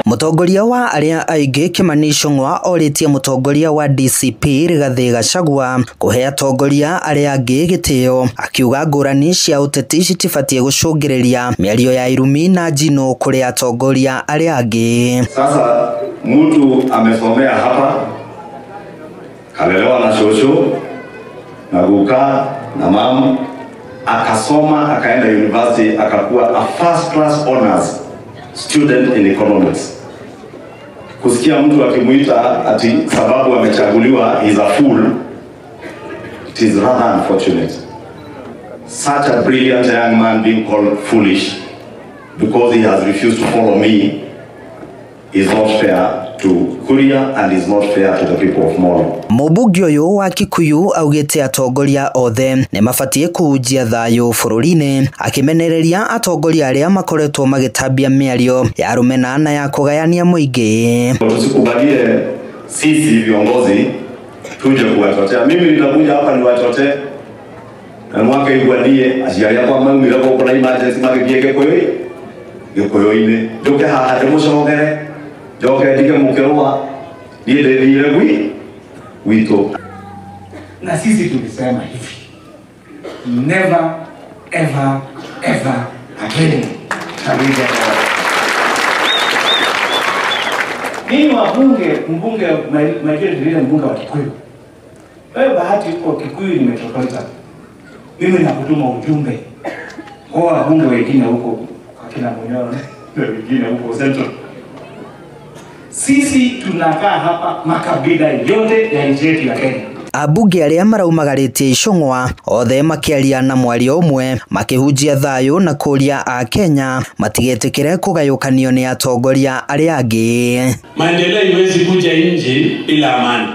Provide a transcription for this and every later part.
Mutongoria wa aria aingĩ Kimani Ichung'wa oritie mutongoria wa DCP Rigathi Gachagua kuhe atongoria aria angĩ gĩtĩo, akiuga ngũrani cia ũteti citibatie gũcũngĩrĩria mĩario ya irumi na njino kũrĩ atongoria aria angĩ. Sasa mtu amesomea hapa, kalelewa na shosho na guka na mamu, akasoma akaenda university akakuwa a first class honors student in economics. Kusikia mtu akimuita ati sababu amechaguliwa is a fool, it is rather unfortunate. Such a brilliant young man being called foolish because he has refused to follow me is not fair to Kuria and is not fair to the people of Molo. Mũmbunge ũyũ wa Kikuyu augĩte atongoria othe nĩ mabatie kũhunjia thayũ bũrũri-inĩ, akĩmenereria atongoria arĩa makoretwo magĩtambia mĩario ya rũmena na ya kũgayania mũingĩ. Tusikubalie sisi viongozi tuje kuwachochea. Mimi nitakuja hapa niwachochee na mwaka igwadie aciaria kwa maumira kwa kuna emergency magigieke gĩkũyũ-inĩ njoke haha ndĩmũcogere njoke ndige mũkerwa niĩ ndĩthire gwitũ. Na sisi tulisema hivi, never ever ever again. Mimi mbunge majority leader, mbunge wa Kikuyu. Wewe bahati uko Kikuyu nimetokota. Mimi nakutuma ujumbe kwa wabunge wengine huko kina Munyoro na wengine huko Central. Sisi tunakaa hapa makabila yote ya nchi yetu ya Kenya. Abunge arĩa maraumagarĩtie Ichung'wa othe makĩaria na mwario ũmwe, makĩhunjia thayũ na kũria a Kenya matigetĩkĩre kũgayũkanio nĩ atongoria arĩa angĩ. Maendeleo iwezi kuja nje bila amani.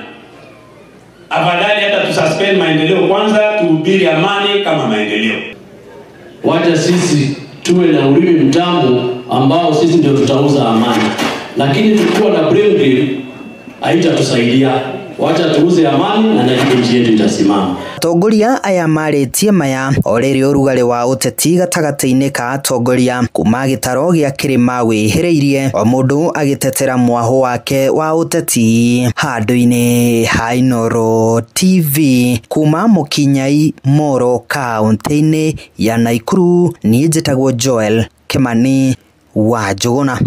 Afadhali hata tususpend maendeleo kwanza, tuhubiri amani kama maendeleo. Wacha sisi tuwe na ulimi mtambo ambao sisi ndio tutauza amani. Lakini tukiwa na brain game haitatusaidia. Wacha tuuze amani na nchi yetu itasimama. Atongoria aya marĩtie maya orĩrĩ ũrugarĩ wa ũteti gatagatĩ-inĩ ka atongoria kuma gĩtaro gĩa kĩrĩma wĩhĩrĩirie, o mũndũ agĩtetera mwahũ wake wa ũteti. Handũ-inĩ ha Inooro TV kuma Mũkinyai, Moro, kaũntĩ-inĩ ya Nakuru, niĩ njĩtagwo Joel Kimani wa Njũgũna.